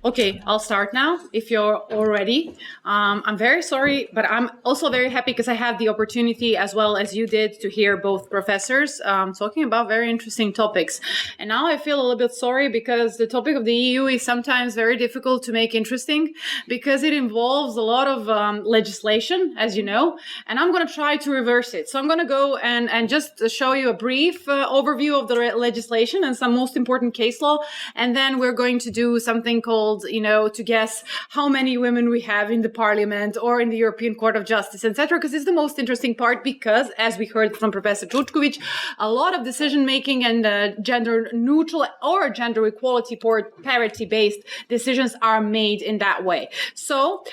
Okay, I'll start now if you're all ready. I'm very sorry, but I'm also very happy because I had the opportunity, as well as you did, to hear both professors talking about very interesting topics. And now I feel a little bit sorry because the topic of the EU is sometimes very difficult to make interesting because it involves a lot of legislation, as you know, and I'm going to try to reverse it. So I'm going to go and just show you a brief overview of the legislation and some most important case law, and then we're going to do something called, to guess how many women we have in the parliament or in the European Court of Justice, etc., because it's the most interesting part because, as we heard from Professor Vlajković, a lot of decision-making and gender-neutral or gender equality parity-based decisions are made in that way. So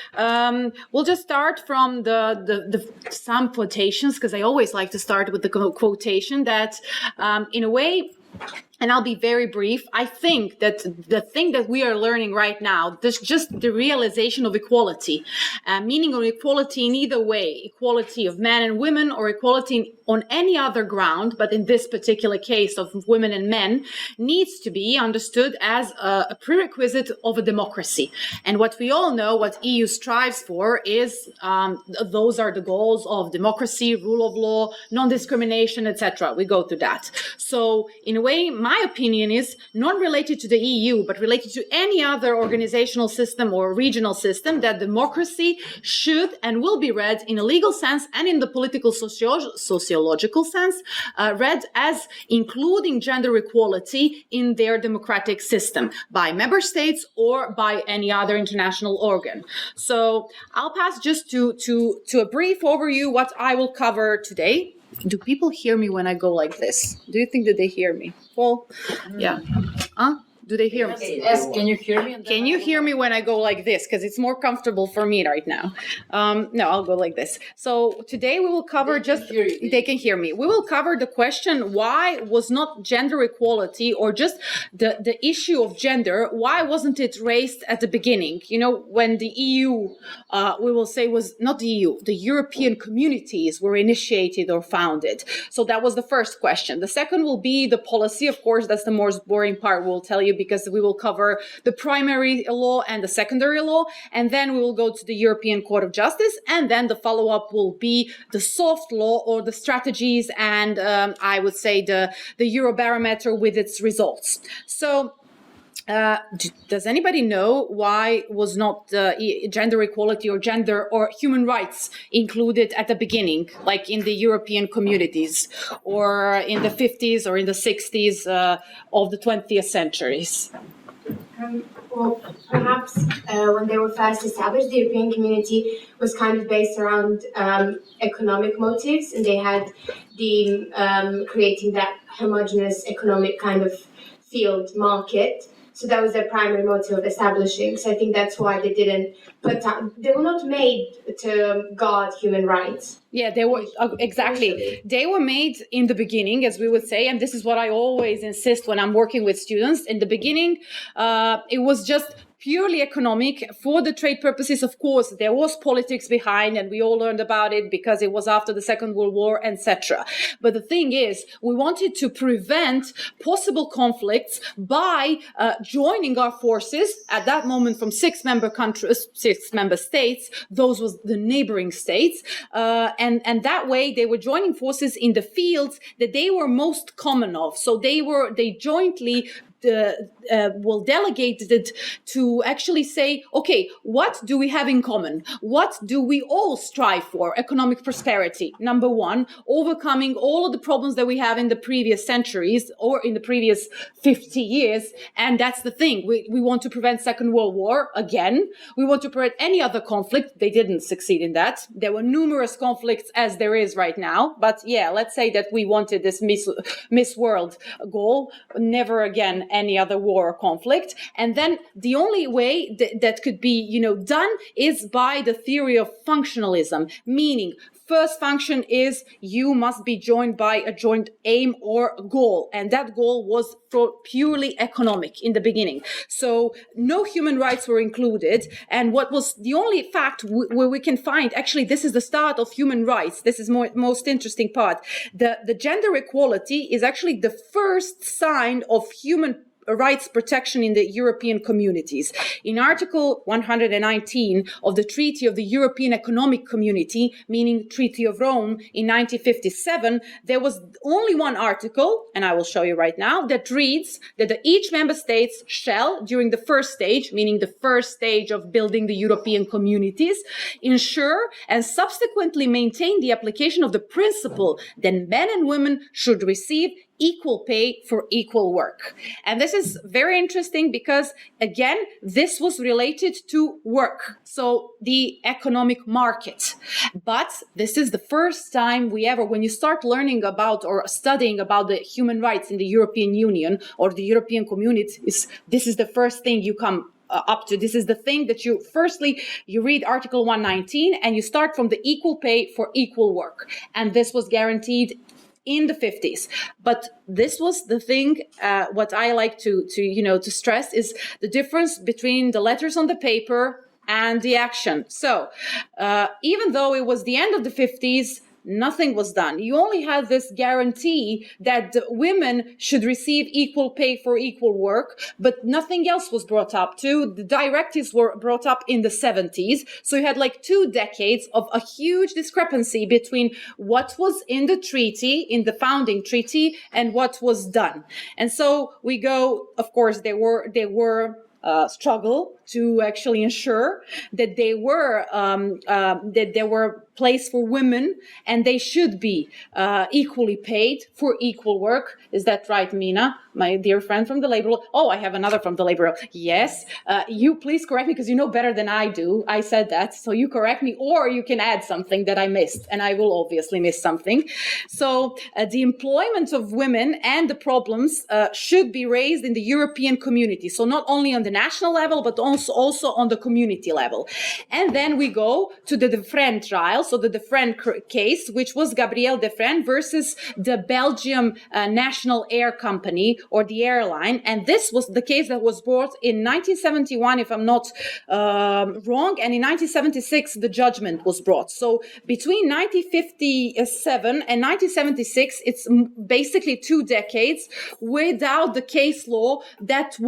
we'll just start from the some quotations, because I always like to start with the quotation that, in a way, and I'll be very brief. I think that the thing that we are learning right now, there's just the realization of equality, meaning of equality in either way, equality of men and women or equality on any other ground, but in this particular case of women and men, needs to be understood as a prerequisite of a democracy. And what we all know, what EU strives for is, those are the goals of democracy, rule of law, non-discrimination, etc. We go through that. So in a way, my opinion is not related to the EU, but related to any other organizational system or regional system, that democracy should and will be read in a legal sense and in the political sociological sense, read as including gender equality in their democratic system by member states or by any other international organ. So I'll pass just to a brief overview what I will cover today. Do people hear me when I go like this? Do you think that they hear me? Well, yeah. Do they hear me? Yes, can you hear me? Can you hear me when I go like this? Because it's more comfortable for me right now. No, I'll go like this. So today we will cover they can hear me. We will cover the question, why was not gender equality or just the issue of gender, why wasn't it raised at the beginning? When the EU, we will say was not the EU, the European communities were initiated or founded. So that was the first question. The second will be the policy. Of course, that's the most boring part, we'll tell you, because we will cover the primary law and the secondary law, and then we will go to the European Court of Justice, and then the follow-up will be the soft law or the strategies and I would say the Eurobarometer with its results. So does anybody know why was not gender equality or gender or human rights included at the beginning, like in the European communities or in the 50s or in the 60s of the 20th centuries? Well, perhaps when they were first established, the European community was kind of based around economic motives, and they had the creating that homogeneous economic kind of field market. So that was their primary motive of establishing. So I think that's why they didn't they were not made to guard human rights. Yeah, they were, exactly. They were made in the beginning, as we would say, and this is what I always insist when I'm working with students. In the beginning, it was just purely economic for the trade purposes. Of course, there was politics behind, and we all learned about it because it was after the Second World War, etc. But the thing is, we wanted to prevent possible conflicts by joining our forces at that moment from six member states. Those was the neighboring states, and that way they were joining forces in the fields that they were most common of. So they jointly delegated it to actually say, okay, what do we have in common? What do we all strive for? Economic prosperity, number one, overcoming all of the problems that we have in the previous centuries or in the previous 50 years. And that's the thing. We want to prevent Second World War again. We want to prevent any other conflict. They didn't succeed in that. There were numerous conflicts as there is right now. But yeah, let's say that we wanted this Miss World goal, never again any other war or conflict. And then the only way that could be, done is by the theory of functionalism, meaning first function is you must be joined by a joint aim or goal. And that goal was purely economic in the beginning. So no human rights were included. And what was the only fact where we can find, actually, this is the start of human rights. This is most interesting part. The gender equality is actually the first sign of human rights protection in the European communities. In Article 119 of the Treaty of the European Economic Community, meaning Treaty of Rome in 1957, there was only one article, and I will show you right now, that reads that each member states shall, during the first stage, meaning the first stage of building the European communities, ensure and subsequently maintain the application of the principle that men and women should receive equal pay for equal work. And this is very interesting because, again, this was related to work, so the economic market. But this is the first time when you start learning about or studying about the human rights in the European Union or the European communities, this is the first thing you come up to. This is the thing that you read Article 119 and you start from the equal pay for equal work. And this was guaranteed in the 50s. But this was the thing, what I like to stress is the difference between the letters on the paper and the action. So even though it was the end of the 50s, nothing was done. You only had this guarantee that women should receive equal pay for equal work, but nothing else was brought up to. The directives were brought up in the 70s. So you had like 2 decades of a huge discrepancy between what was in the treaty, in the founding treaty, and what was done. And so we go, of course, there were struggle to actually ensure that there were place for women and they should be equally paid for equal work. Is that right, Mina, my dear friend from the Labour? Oh, I have another from the Labour. Yes, you please correct me because you know better than I do. I said that, so you correct me, or you can add something that I missed, and I will obviously miss something. So the employment of women and the problems should be raised in the European community. So not only on the national level, but also on the community level. And then we go to the Defren trial, so the Defren case, which was Gabrielle Defren versus the Belgium National Air Company, or the airline. And this was the case that was brought in 1971, if I'm not wrong, and in 1976 the judgment was brought. So between 1957 and 1976, it's basically 2 decades without the case law that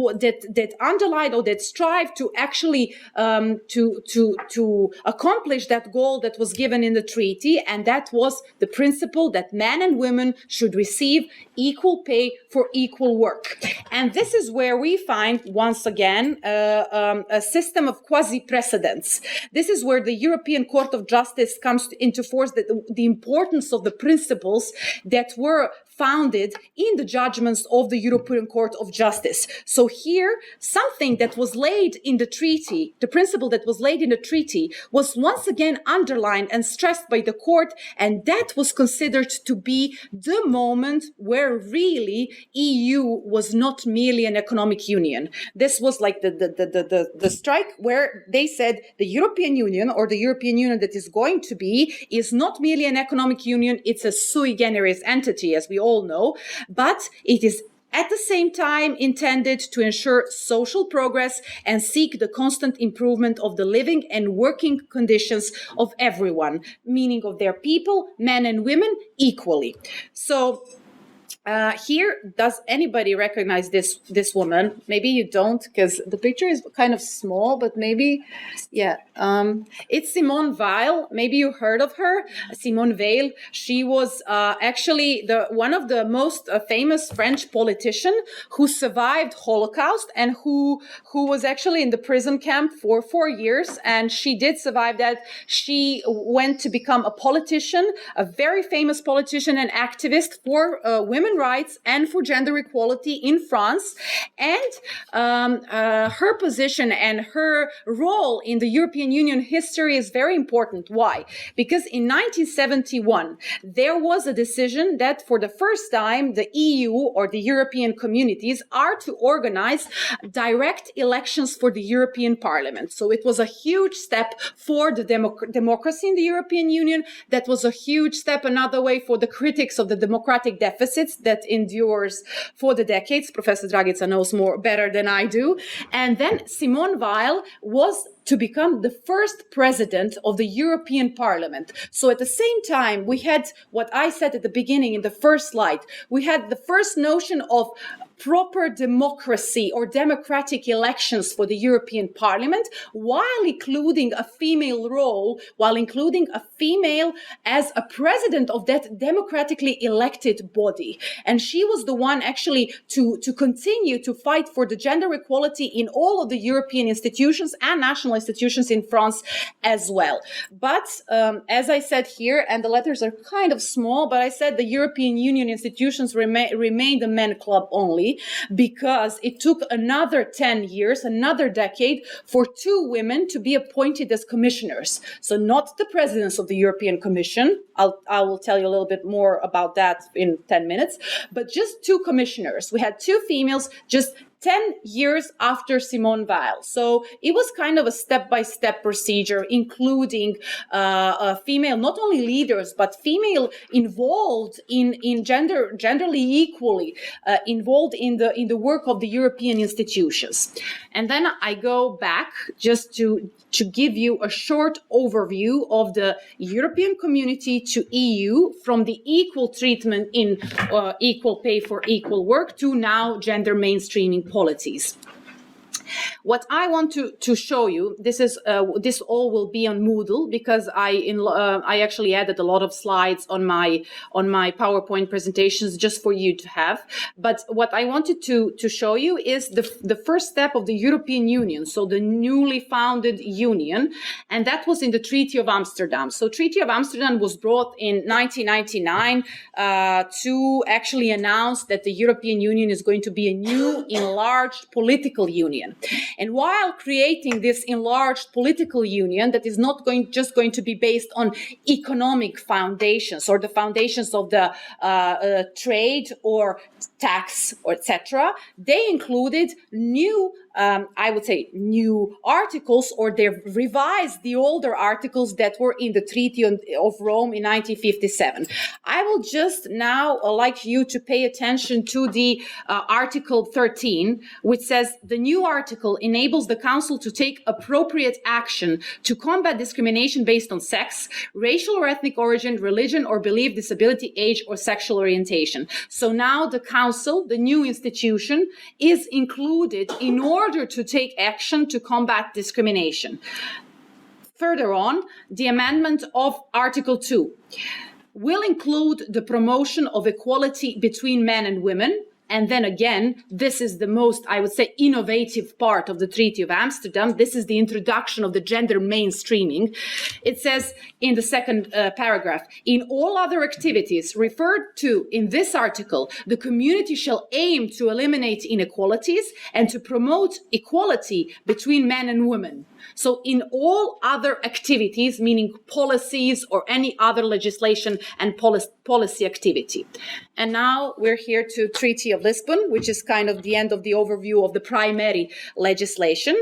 underlined or that strive to actually to accomplish that goal that was given in the treaty, and that was the principle that men and women should receive equal pay for equal work. And this is where we find, once again, a system of quasi-precedents. This is where the European Court of Justice comes into force, the importance of the principles that were founded in the judgments of the European Court of Justice. So here, something that was laid in the treaty, the principle that was laid in the treaty, was once again underlined and stressed by the court, and that was considered to be the moment where really EU was not merely an economic union. This was like the strike where they said the European Union, or the European Union that is going to be, is not merely an economic union, it's a sui generis entity, as we all know, but it is at the same time intended to ensure social progress and seek the constant improvement of the living and working conditions of everyone, meaning of their people, men and women, equally. So here, does anybody recognize this woman? Maybe you don't, because the picture is kind of small, but maybe, yeah. It's Simone Weil. Maybe you heard of her, Simone Weil. She was actually one of the most famous French politician who survived Holocaust and who was actually in the prison camp for 4 years. And she did survive that. She went to become a politician, a very famous politician and activist for women rights and for gender equality in France. And her position and her role in the European Union history is very important. Why? Because in 1971, there was a decision that for the first time, the EU, or the European communities, are to organize direct elections for the European Parliament. So it was a huge step for the democracy in the European Union. That was a huge step, another way, for the critics of the democratic deficits that endures for the decades. Professor Dragica knows better than I do. And then Simone Weil was to become the first president of the European Parliament. So at the same time, we had what I said at the beginning in the first slide. We had the first notion of proper democracy or democratic elections for the European Parliament, while including a female role, while including a female as a president of that democratically elected body. And she was the one actually to continue to fight for the gender equality in all of the European institutions and national institutions in France as well. But as I said here, and the letters are kind of small, but I said the European Union institutions remained a men club only, because it took another 10 years, another decade, for 2 women to be appointed as commissioners. So not the presidents of the European Commission. I will tell you a little bit more about that in 10 minutes, but just 2 commissioners. We had 2 females just 10 years after Simone Weil. So it was kind of a step-by-step procedure, including female, not only leaders, but female involved in genderly equally involved in the work of the European institutions. And then I go back just to give you a short overview of the European community to EU, from the equal treatment in equal pay for equal work to now gender mainstreaming policies. What I want to show you, this all will be on Moodle, because I actually added a lot of slides on my PowerPoint presentations just for you to have. But what I wanted to show you is the first step of the European Union, so the newly founded union, and that was in the Treaty of Amsterdam. So Treaty of Amsterdam was brought in 1999 to actually announce that the European Union is going to be a new enlarged political union. And while creating this enlarged political union that is not just going to be based on economic foundations or the foundations of the trade or tax or etc., they included new new articles, or they revised the older articles that were in the Treaty of Rome in 1957. I will just now like you to pay attention to the Article 13, which says the new article enables the Council to take appropriate action to combat discrimination based on sex, racial or ethnic origin, religion or belief, disability, age, or sexual orientation. So now the Council, the new institution, is included in order to take action to combat discrimination. Further on, the amendment of Article 2 will include the promotion of equality between men and women. And then again, this is the most, I would say, innovative part of the Treaty of Amsterdam. This is the introduction of the gender mainstreaming. It says in the second paragraph, in all other activities referred to in this article, the community shall aim to eliminate inequalities and to promote equality between men and women. So in all other activities, meaning policies or any other legislation and policy activity. And now we're here to Treaty of Lisbon, which is kind of the end of the overview of the primary legislation.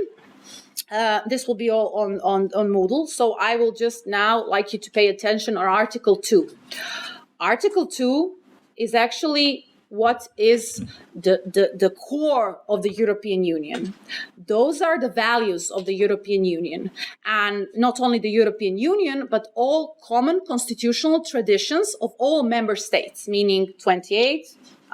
This will be all on Moodle. So I will just now like you to pay attention on Article 2. Article 2 is actually what is the core of the European Union. Those are the values of the European Union. And not only the European Union, but all common constitutional traditions of all member states, meaning 28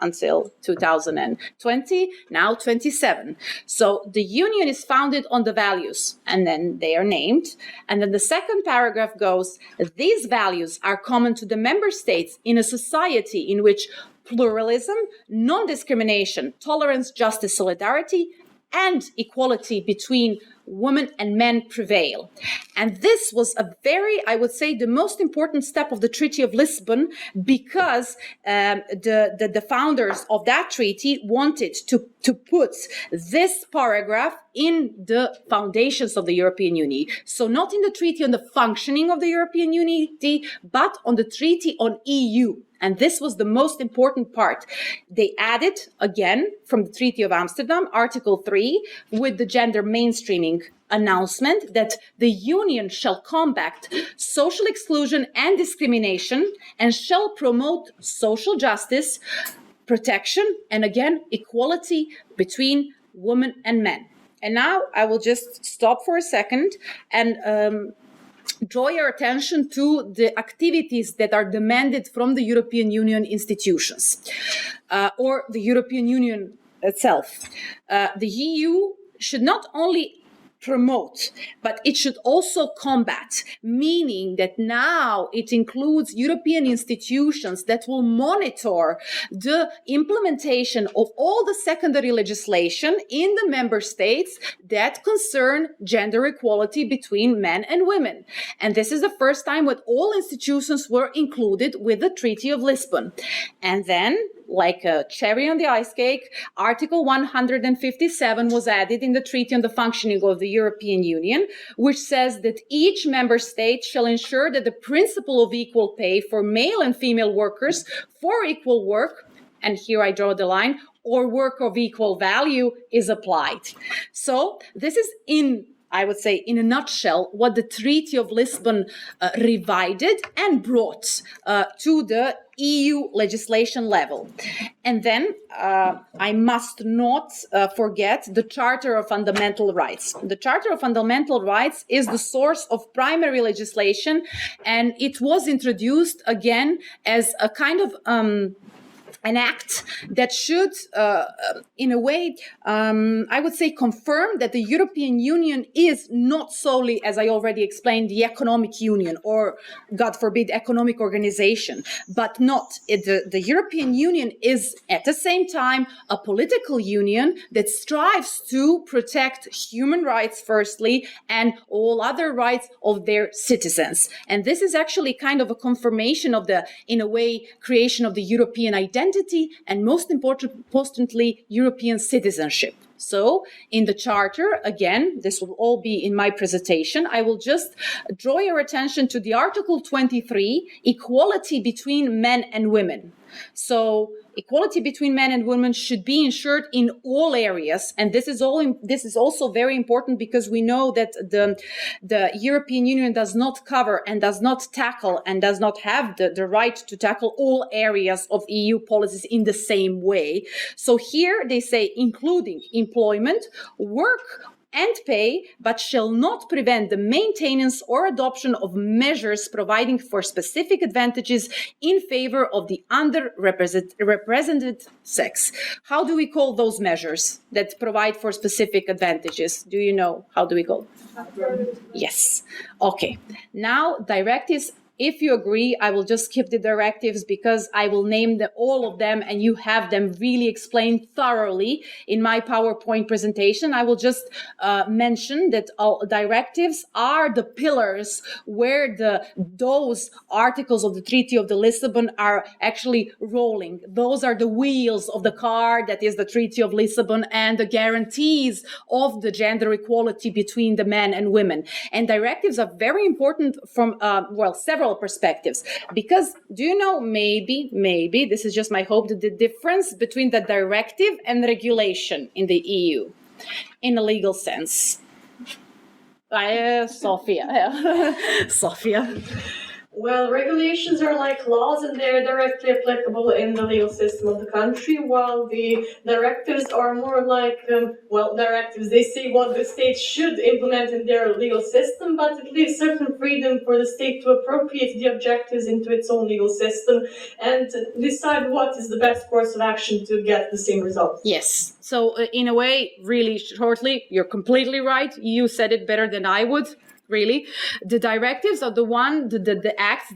until 2020, now 27. So the union is founded on the values, and then they are named. And then the second paragraph goes, these values are common to the member states in a society in which pluralism, non-discrimination, tolerance, justice, solidarity, and equality between women and men prevail. And this was a very, I would say, the most important step of the Treaty of Lisbon, because the founders of that treaty wanted to put this paragraph in the foundations of the European Union. So not in the treaty on the functioning of the European Unity, but on the treaty on EU. And this was the most important part. They added, again, from the Treaty of Amsterdam, Article 3, with the gender mainstreaming announcement that the Union shall combat social exclusion and discrimination and shall promote social justice, protection, and again, equality between women and men. And now I will just stop for a second and draw your attention to the activities that are demanded from the European Union institutions or the European Union itself. The EU should not only promote, but it should also combat, meaning that now it includes European institutions that will monitor the implementation of all the secondary legislation in the member states that concern gender equality between men and women. And this is the first time that all institutions were included with the Treaty of Lisbon. And then, like a cherry on the ice cake, Article 157 was added in the Treaty on the Functioning of the European Union, which says that each member state shall ensure that the principle of equal pay for male and female workers for equal work, and here I draw the line, or work of equal value is applied. So this is I would say, in a nutshell, what the Treaty of Lisbon revived and brought to the EU legislation level. And then I must not forget the Charter of Fundamental Rights. The Charter of Fundamental Rights is the source of primary legislation, and it was introduced again as a kind of an act that should, in a way, I would say, confirm that the European Union is not solely, as I already explained, the economic union or, God forbid, economic organization, but not. The European Union is, at the same time, a political union that strives to protect human rights, firstly, and all other rights of their citizens. And this is actually kind of a confirmation of the, in a way, creation of the European identity, and most importantly, European citizenship. So in the Charter, again, this will all be in my presentation, I will just draw your attention to the Article 23, equality between men and women. So equality between men and women should be ensured in all areas, and this is also very important because we know that the European Union does not cover and does not tackle and does not have the right to tackle all areas of EU policies in the same way. So here they say including employment, work, and pay, but shall not prevent the maintenance or adoption of measures providing for specific advantages in favor of the underrepresented sex. How do we call those measures that provide for specific advantages? Do you know? How do we call them? Yes. Okay. Now, directives. If you agree, I will just skip the directives because I will name all of them and you have them really explained thoroughly in my PowerPoint presentation. I will just mention that all directives are the pillars where those articles of the Treaty of the Lisbon are actually rolling. Those are the wheels of the car that is the Treaty of Lisbon and the guarantees of the gender equality between the men and women. And directives are very important from, several perspectives, because do you know, maybe this is just my hope, that the difference between the directive and regulation in the EU in a legal sense. Sofia. Well, regulations are like laws and they're directly applicable in the legal system of the country, while the directives are more like, directives. They say what the state should implement in their legal system, but it leaves certain freedom for the state to appropriate the objectives into its own legal system and decide what is the best course of action to get the same results. Yes. So in a way, really shortly, you're completely right. You said it better than I would. Really, the directives are the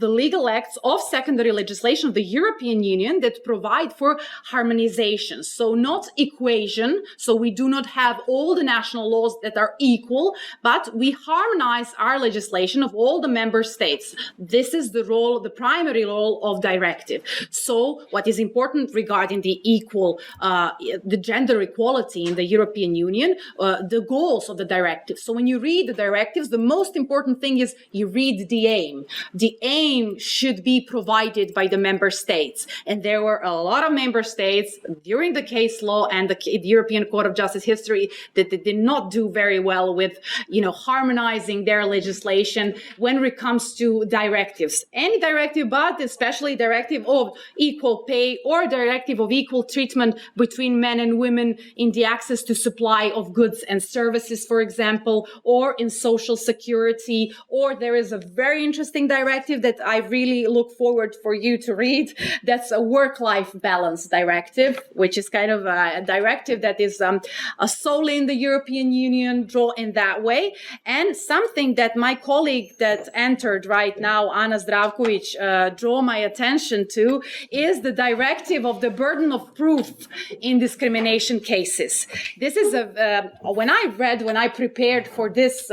legal acts of secondary legislation of the European Union that provide for harmonization. So not equation. So we do not have all the national laws that are equal, but we harmonize our legislation of all the member states. This is the primary role of directive. So what is important regarding the the gender equality in the European Union, the goals of the directive. So when you read the directives, the most important thing is you read the aim. The aim should be provided by the member states. And there were a lot of member states during the case law and the European Court of Justice history that they did not do very well with, harmonizing their legislation when it comes to directives. Any directive, but especially directive of equal pay or directive of equal treatment between men and women in the access to supply of goods and services, for example, or in social security security, or there is a very interesting directive that I really look forward for you to read. That's a work-life balance directive, which is kind of a directive that is solely in the European Union, drawn in that way. And something that my colleague that entered right now, Anna Vlajković, draw my attention to is the directive of the burden of proof in discrimination cases. This is when I prepared for this,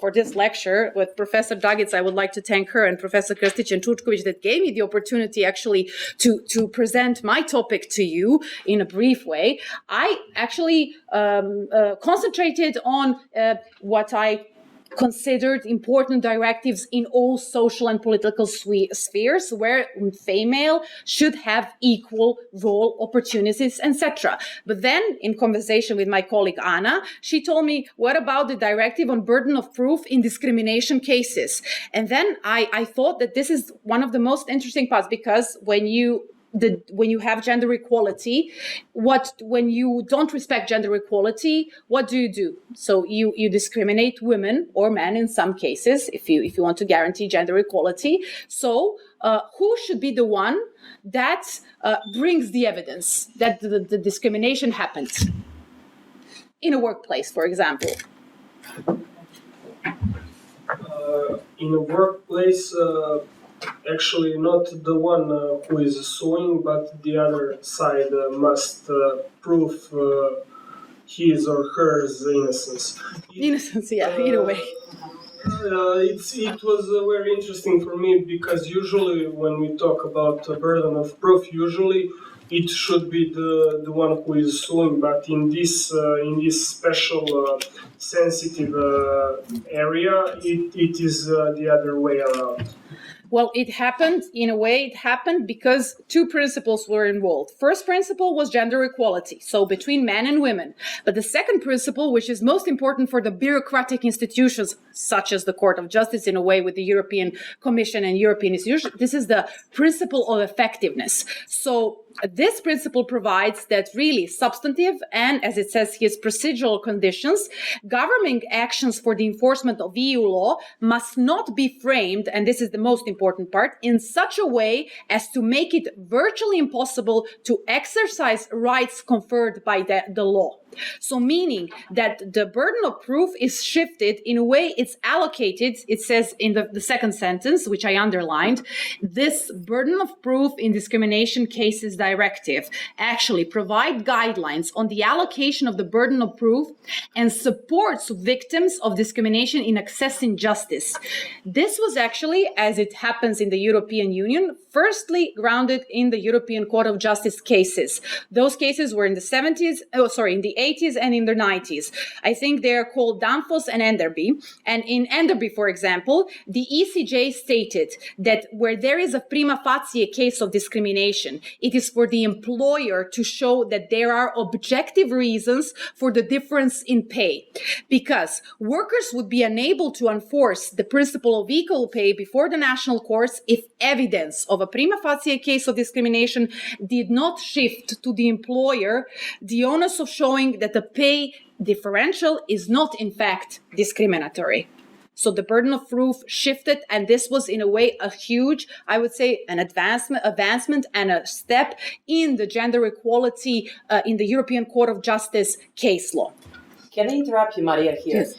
for this lecture with Professor Dragic, I would like to thank her and Professor Krstić and Čučković that gave me the opportunity actually to present my topic to you in a brief way. I actually concentrated on what I considered important directives in all social and political spheres where female should have equal role, opportunities, etc. But then in conversation with my colleague Anna, she told me, what about the directive on burden of proof in discrimination cases? And then I thought that this is one of the most interesting parts, because when you have gender equality, when you don't respect gender equality, what do? So you discriminate women or men in some cases if you want to guarantee gender equality. So who should be the one that brings the evidence that the discrimination happened in a workplace, for example? In a workplace, actually not the one who is suing, but the other side must prove his or her innocence. Innocence, yeah, in a way. It was very interesting for me, because usually when we talk about the burden of proof, usually it should be the one who is suing, but in this special sensitive area, it is the other way around. Well, it happened because two principles were involved. First principle was gender equality, so between men and women. But the second principle, which is most important for the bureaucratic institutions, such as the Court of Justice, in a way with the European Commission and European institutions, this is the principle of effectiveness. So this principle provides that really substantive and, as it says here, procedural conditions governing actions for the enforcement of EU law must not be framed, and this is the most important part, in such a way as to make it virtually impossible to exercise rights conferred by the law. So meaning that the burden of proof is shifted in a way it's allocated, it says in the second sentence, which I underlined, this burden of proof in discrimination cases directive actually provide guidelines on the allocation of the burden of proof and supports victims of discrimination in accessing justice. This was actually, as it happens in the European Union, firstly grounded in the European Court of Justice cases. Those cases were in the 80s and in the 90s. I think they are called Danfoss and Enderby. And in Enderby, for example, the ECJ stated that where there is a prima facie case of discrimination, it is for the employer to show that there are objective reasons for the difference in pay. Because workers would be unable to enforce the principle of equal pay before the national courts if evidence of a prima facie case of discrimination did not shift to the employer the onus of showing that the pay differential is not in fact discriminatory. So the burden of proof shifted, and this was in a way a huge, I would say, an advancement and a step in the gender equality in the European Court of Justice case law. Can I interrupt you, Marija, here? Yes.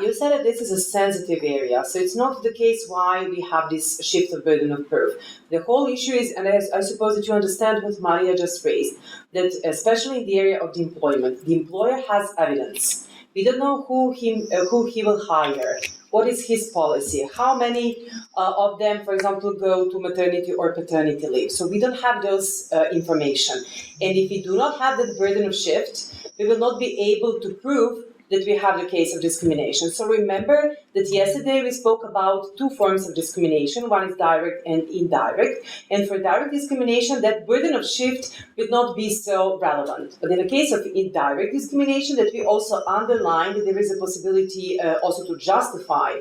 You said that this is a sensitive area, so it's not the case why we have this shift of burden of proof. The whole issue is, and I suppose that you understand what Marija just raised, that especially in the area of the employment, the employer has evidence. We don't know who he will hire, what is his policy, how many of them, for example, go to maternity or paternity leave. So we don't have those information. And if we do not have that burden of shift, we will not be able to prove that we have the case of discrimination. So remember that yesterday we spoke about two forms of discrimination. One is direct and indirect. And for direct discrimination, that burden of shift would not be so relevant. But in the case of indirect discrimination, that we also underlined that there is a possibility also to justify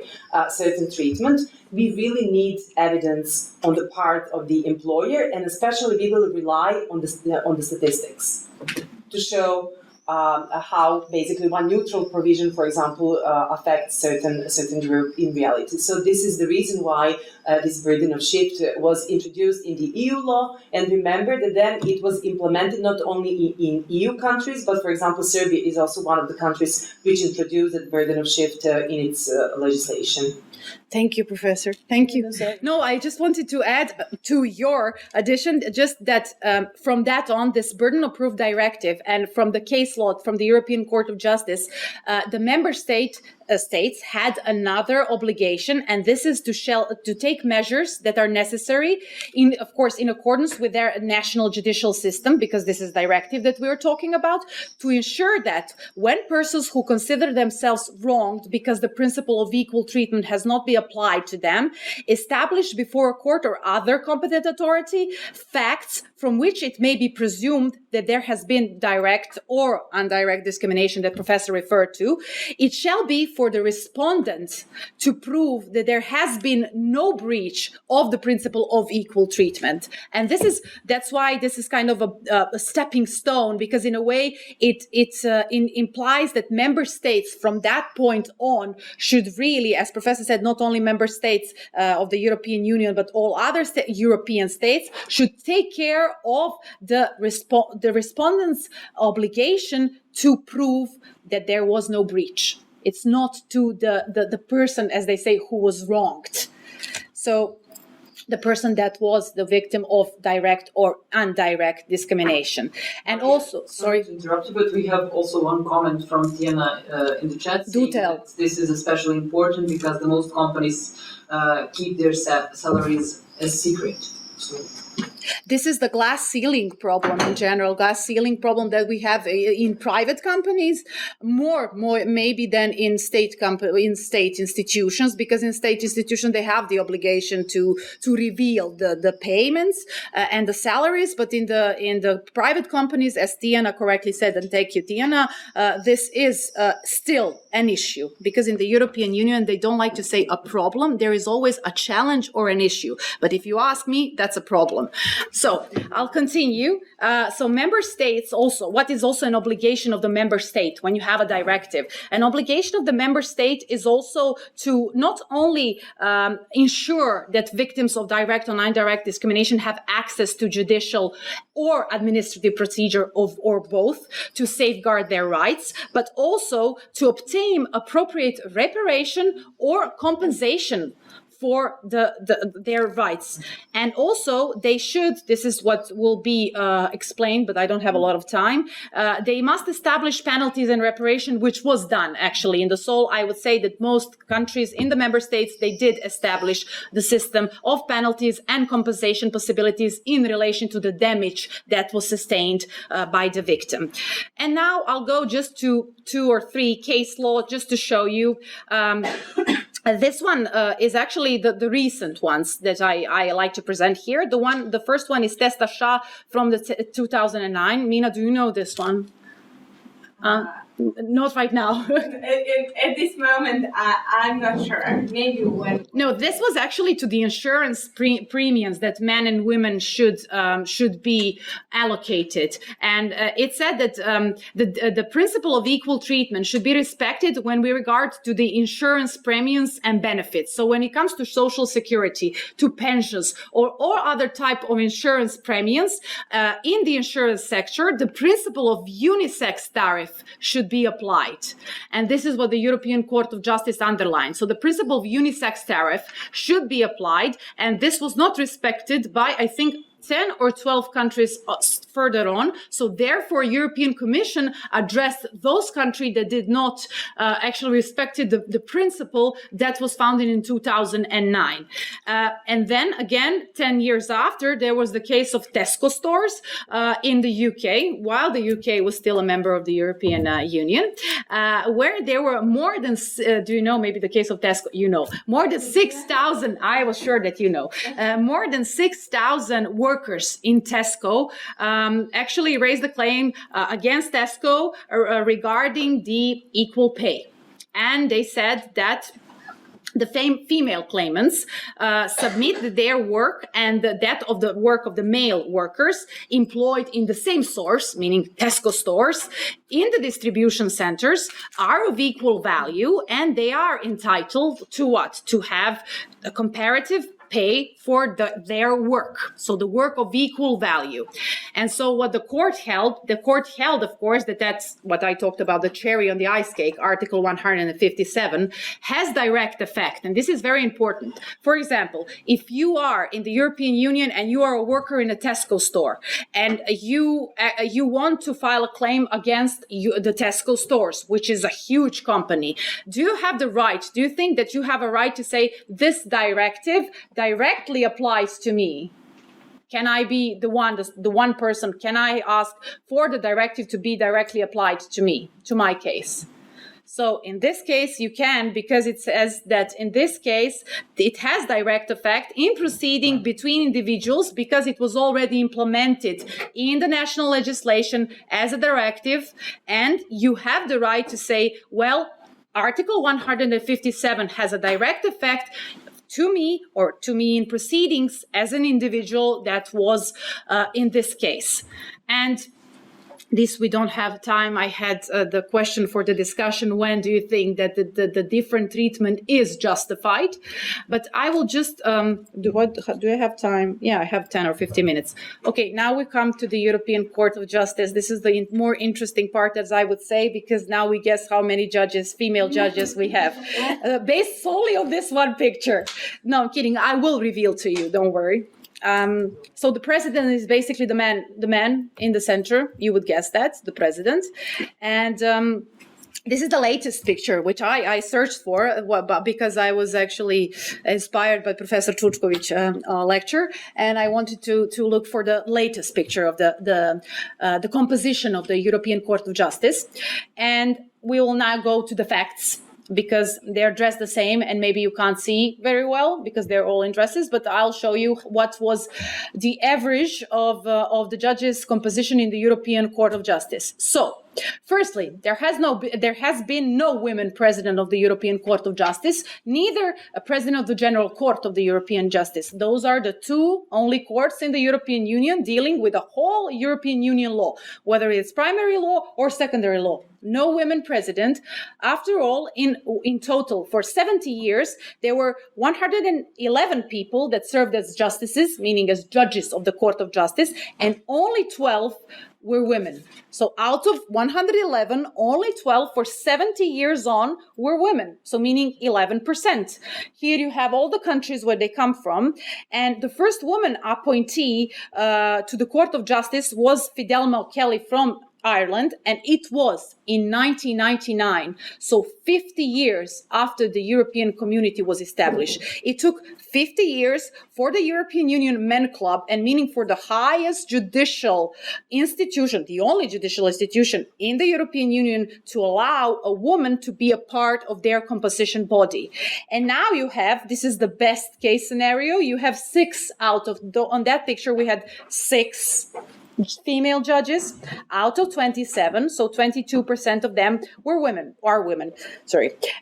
certain treatment, we really need evidence on the part of the employer, and especially we will rely on the statistics to show how basically one neutral provision, for example, affects certain group in reality. So this is the reason why this burden of shift was introduced in the EU law. And remember that then it was implemented not only in EU countries, but for example, Serbia is also one of the countries which introduced the burden of shift in its legislation. Thank you, Professor. Thank you. No, I just wanted to add to your addition just that from that on, this burden of proof directive and from the case law from the European Court of Justice, the member states had another obligation, and this is to take measures that are necessary, of course, in accordance with their national judicial system, because this is directive that we are talking about, to ensure that when persons who consider themselves wronged because the principle of equal treatment has not been applied to them, establish before a court or other competent authority facts from which it may be presumed that there has been direct or indirect discrimination that Professor referred to. It shall be for the respondent to prove that there has been no breach of the principle of equal treatment. And that's why this is kind of a stepping stone, because in a way it implies that member states from that point on should really, as Professor said, not only member states of the European Union, but all other European states should take care of the respondent's obligation to prove that there was no breach. It's not to the person, as they say, who was wronged. So the person that was the victim of direct or indirect discrimination. And also, sorry to interrupt you, but we have also one comment from Tiana in the chat. Do tell. This is especially important because the most companies keep their salaries as secret. So. This is the glass ceiling problem in general, glass ceiling problem that we have in private companies, more maybe than in state institutions, because in state institutions they have the obligation to reveal the payments and the salaries, but in the private companies, as Tiana correctly said, and thank you, Tiana, this is still an issue, because in the European Union they don't like to say a problem. There is always a challenge or an issue, but if you ask me, that's a problem. So I'll continue. So member states also, what is also an obligation of the member state when you have a directive? An obligation of the member state is also to not only ensure that victims of direct or indirect discrimination have access to judicial or administrative procedure or both to safeguard their rights, but also to obtain appropriate reparation or compensation for their rights. And also they should, this is what will be explained, but I don't have a lot of time, they must establish penalties and reparation, which was done actually in the Seoul. I would say that most countries in the member states, they did establish the system of penalties and compensation possibilities in relation to the damage that was sustained by the victim. And now I'll go just to 2 or 3 case law just to show you. This one is actually the recent ones that I like to present here. The first one is Testa Shah from the 2009. Mina, do you know this one? Not right now. At this moment, I'm not sure. Maybe when. No, this was actually to the insurance premiums that men and women should be allocated, and it said that the principle of equal treatment should be respected when we regard to the insurance premiums and benefits. So when it comes to social security, to pensions, or other type of insurance premiums in the insurance sector, the principle of unisex tariff should be applied. And this is what the European Court of Justice underlined. So the principle of unisex tariff should be applied, and this was not respected by, I think, 10 or 12 countries further on. So therefore, European Commission addressed those countries that did not actually respected the principle that was founded in 2009. And then again, 10 years after, there was the case of Tesco stores in the UK, while the UK was still a member of the European Union, where there were more than, do you know, maybe the case of Tesco, you know, more than 6,000, I was sure that you know, more than 6,000 workers in Tesco actually raised a claim against Tesco regarding the equal pay. And they said that the female claimants submit their work and that of the work of the male workers employed in the same source, meaning Tesco stores, in the distribution centers are of equal value, and they are entitled to what? To have a comparative pay for their work. So the work of equal value. And so what the court held, of course, that's what I talked about, the cherry on the ice cake, Article 157, has direct effect. And this is very important. For example, if you are in the European Union and you are a worker in a Tesco store and you want to file a claim against the Tesco stores, which is a huge company, do you have the right, do you think that you have a right to say this directive directly applies to me? Can I be the one person? Can I ask for the directive to be directly applied to me, to my case? So in this case, you can, because it says that in this case, it has direct effect in proceeding between individuals because it was already implemented in the national legislation as a directive. And you have the right to say, well, Article 157 has a direct effect to me in proceedings as an individual that was in this case. And this we don't have time. I had the question for the discussion, when do you think that the different treatment is justified? But I will just, do I have time? Yeah, I have 10 or 15 minutes. Okay, now we come to the European Court of Justice. This is the more interesting part, as I would say, because now we guess how many judges, female judges we have, based solely on this one picture. No, I'm kidding. I will reveal to you, don't worry. So the president is basically the man in the center. You would guess that, the president. And this is the latest picture, which I searched for because I was actually inspired by Professor Vlajković lecture, and I wanted to look for the latest picture of the composition of the European Court of Justice. And we will now go to the facts, because they're dressed the same and maybe you can't see very well because they're all in dresses, but I'll show you what was the average of the judges' composition in the European Court of Justice. So, firstly, there has been no women president of the European Court of Justice, neither a president of the General Court of the European Justice. Those are the two only courts in the European Union dealing with the whole European Union law, whether it's primary law or secondary law. No women president. After all, in total, for 70 years, there were 111 people that served as justices, meaning as judges of the Court of Justice, and only 12 were women. So out of 111, only 12 for 70 years on were women. So meaning 11%. Here you have all the countries where they come from. And the first woman appointee to the Court of Justice was Fidelma O'Kelly from Ireland, and it was in 1999, so 50 years after the European Community was established. It took 50 years for the European Union Men Club, and meaning for the highest judicial institution, the only judicial institution in the European Union, to allow a woman to be a part of their composition body. And now you have, this is the best case scenario, you have 6 out of, on that picture we had 6 female judges out of 27, so 22% of them are women.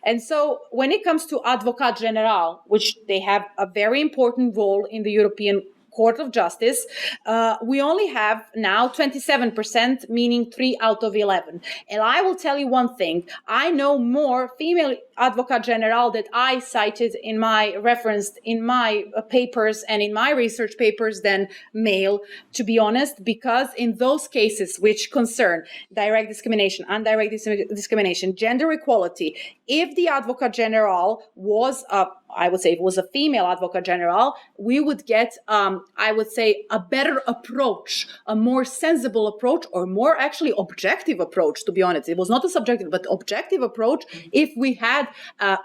And so when it comes to Advocat General, which they have a very important role in the European Court of Justice, we only have now 27%, meaning 3 out of 11. And I will tell you one thing, I know more female Advocate General that I cited in my referenced in my papers and in my research papers than male, to be honest, because in those cases which concern direct discrimination, indirect discrimination, gender equality, if the Advocate General was I would say if it was a female Advocate General, we would get, I would say, a better approach, a more sensible approach, or more actually objective approach, to be honest. It was not a subjective, but objective approach if we had,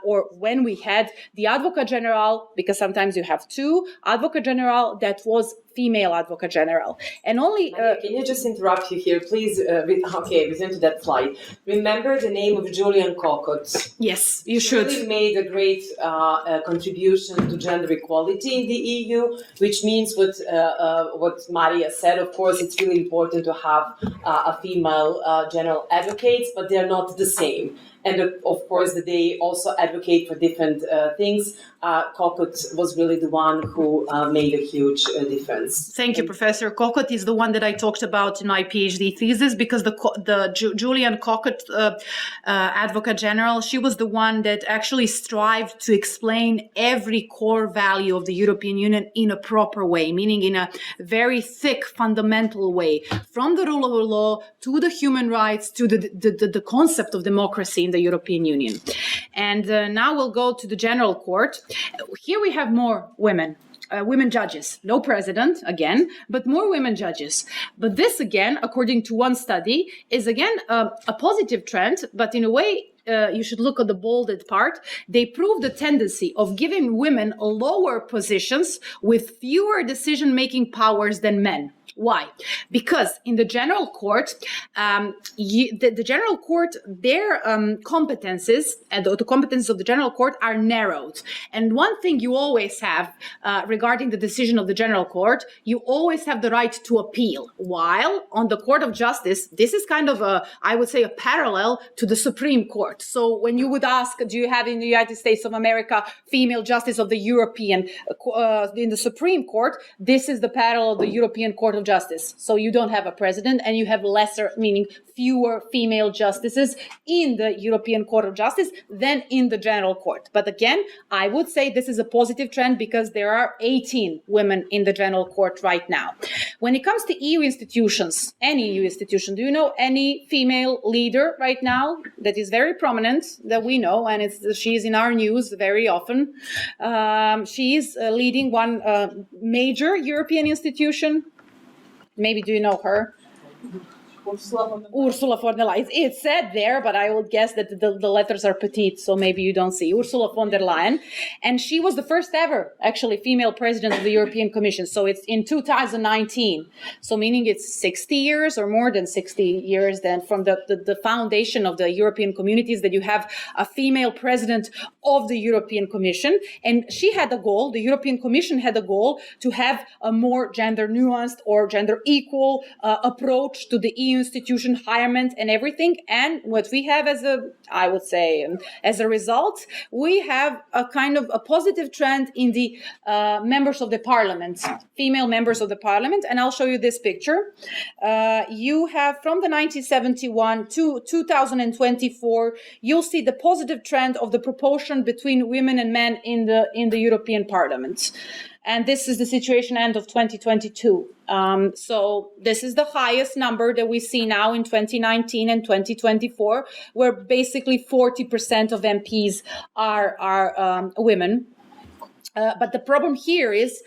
or when we had the Advocate General, because sometimes you have 2 Advocate General that was female Advocate General. And only... can you just interrupt you here, please? Return to that slide. Remember the name of Julian Kokot. Yes, you should. She really made a great contribution to gender equality in the EU, which means what Marija said. Of course, it's really important to have a female general advocates, but they're not the same. and of course that they also advocate for different things. Kokot was really the one who made a huge difference. Thank you, Professor. Kokot is the one that I talked about in my PhD thesis, because Julian Kokot, Advocate General, she was the one that actually strived to explain every core value of the European Union in a proper way, meaning in a very thick, fundamental way, from the rule of law to the human rights to the concept of democracy in the European Union. And now we'll go to the General Court. Here we have more women. Women judges, no president again, but more women judges. But this again, according to one study, is again a positive trend, but in a way, you should look at the bolded part. They prove the tendency of giving women lower positions with fewer decision-making powers than men. Why? Because in the General Court, the General Court, their competences and the competences of the General Court are narrowed. And one thing you always have regarding the decision of the General Court, you always have the right to appeal. While on the Court of Justice, this is kind of I would say, a parallel to the Supreme Court. So when you would ask, do you have in the United States of America female justice of the European, in the Supreme Court, this is the parallel of the European Court of Justice. So you don't have a president and you have lesser, meaning fewer female justices in the European Court of Justice than in the General Court. But again, I would say this is a positive trend because there are 18 women in the General Court right now. When it comes to EU institutions, any EU institution, do you know any female leader right now that is very prominent that we know, and she's in our news very often? She is leading one major European institution. Maybe do you know her? Ursula von der Leyen. It's said there, but I would guess that the letters are petite, so maybe you don't see. Ursula von der Leyen. And she was the first ever, actually, female president of the European Commission. So it's in 2019. So meaning it's 60 years or more than 60 years then from the foundation of the European communities that you have a female president of the European Commission. And she had a goal, the European Commission had a goal to have a more gender nuanced or gender equal approach to the EU institution hirement and everything. And what we have as a result, we have a kind of a positive trend in the members of the parliament, female members of the parliament. And I'll show you this picture. You have from the 1971 to 2024, you'll see the positive trend of the proportion between women and men in the European Parliament. And this is the situation end of 2022. So this is the highest number that we see now in 2019 and 2024, where basically 40% of MPs are women. But the problem here is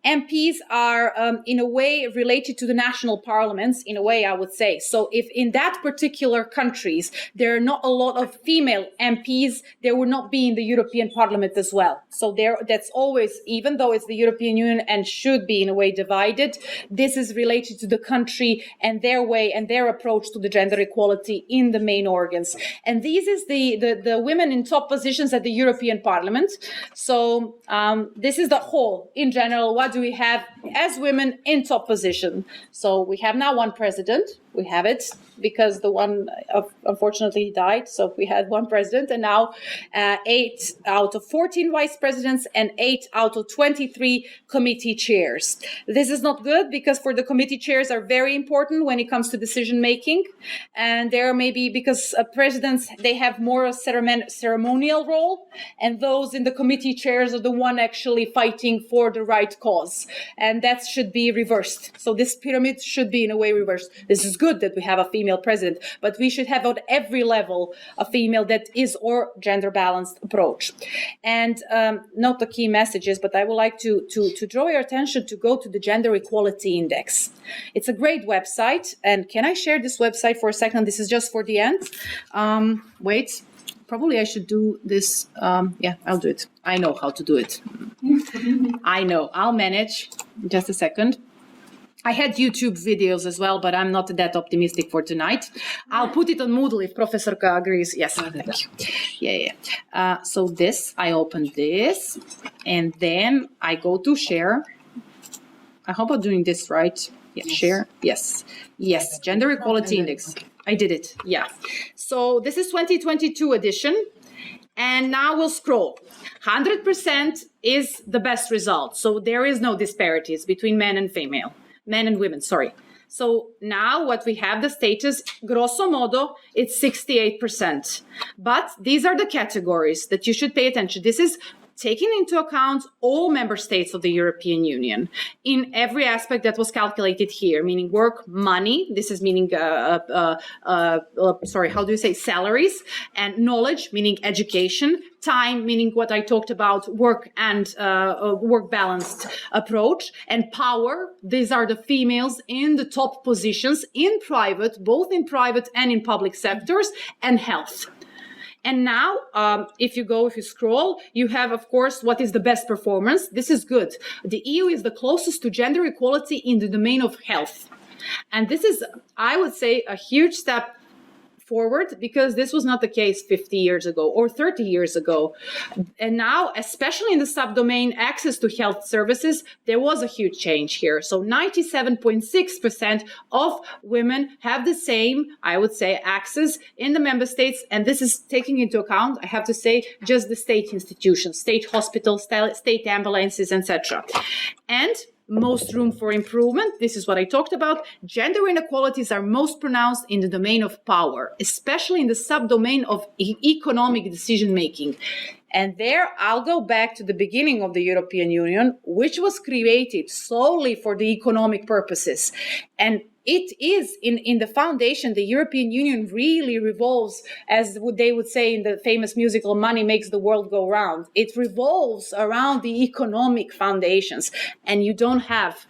MPs are in a way related to the national parliaments, in a way I would say. So if in that particular countries there are not a lot of female MPs, there will not be in the European Parliament as well. So that's always, even though it's the European Union and should be in a way divided, this is related to the country and their way and their approach to the gender equality in the main organs. And these is the women in top positions at the European Parliament. So this is the whole in general. What do we have as women in top position? So we have now one president. We have it because the one unfortunately died. So we had one president, and now 8 out of 14 vice presidents and 8 out of 23 committee chairs. This is not good because for the committee chairs are very important when it comes to decision making. And there may be because presidents, they have more a ceremonial role, and those in the committee chairs are the one actually fighting for the right cause. And that should be reversed. So this pyramid should be in a way reversed. This is good that we have a female president, but we should have at every level a female that is or gender balanced approach. And not the key messages, but I would like to draw your attention to go to the Gender Equality Index. It's a great website. And can I share this website for a second? This is just for the end. Wait. Probably I should do this. Yeah, I'll do it. I know how to do it. I know. I'll manage. Just a second. I had YouTube videos as well, but I'm not that optimistic for tonight. I'll put it on Moodle if Professor Ka agrees. Yes, thank you. Yeah. So this, I open this, and then I go to share. I hope I'm doing this right. Yeah, share. Yes. Gender Equality Index. I did it. Yeah. So this is 2022 edition. And now we'll scroll. 100% is the best result. So there is no disparities between men and women, sorry. So now what we have the status, grosso modo, it's 68%. But these are the categories that you should pay attention. This is taking into account all member states of the European Union in every aspect that was calculated here, meaning work, money, this is meaning, salaries, and knowledge, meaning education, time, meaning what I talked about, work and work balanced approach, and power, these are the females in the top positions in private, both in private and in public sectors, and health. And now, if you scroll, you have, of course, what is the best performance. This is good. The EU is the closest to gender equality in the domain of health. And this is, I would say, a huge step forward, because this was not the case 50 years ago or 30 years ago. And now, especially in the subdomain access to health services, there was a huge change here. So 97.6% of women have the same, I would say, access in the member states. And this is taking into account, I have to say, just the state institutions, state hospitals, state ambulances, etc. And most room for improvement. This is what I talked about. Gender inequalities are most pronounced in the domain of power, especially in the subdomain of economic decision-making. And there I'll go back to the beginning of the European Union, which was created solely for the economic purposes. And it is in the foundation, the European Union really revolves, as they would say in the famous musical, money makes the world go round. It revolves around the economic foundations, and you don't have,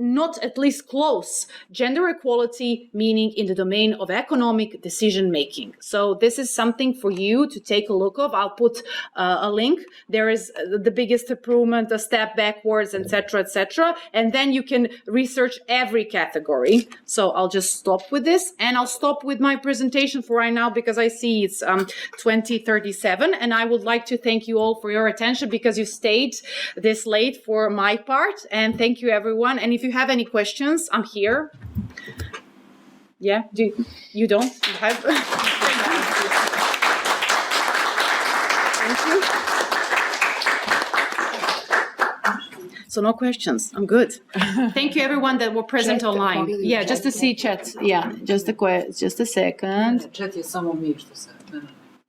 not at least close, gender equality, meaning in the domain of economic decision-making. So this is something for you to take a look of. I'll put a link. There is the biggest improvement, a step backwards, etc., etc. And then you can research every category. So I'll just stop with this, and I'll stop with my presentation for right now, because I see it's 20:37, and I would like to thank you all for your attention, because you stayed this late for my part, and thank you everyone. And if you have any questions, I'm here. Yeah, you don't? You have? Thank you. So no questions. I'm good. Thank you everyone that were present online. Yeah, just to see chat. Yeah, just a second. Chat je samo mir što se.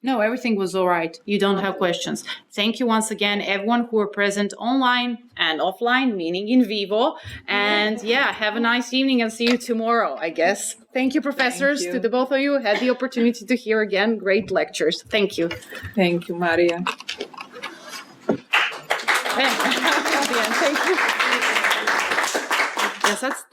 No, everything was all right. You don't have questions. Thank you once again, everyone who were present online and offline, meaning in vivo. And yeah, have a nice evening and see you tomorrow, I guess. Thank you, professors. To the both of you, had the opportunity to hear again great lectures. Thank you. Thank you, Marija. Thank you. Yes, that's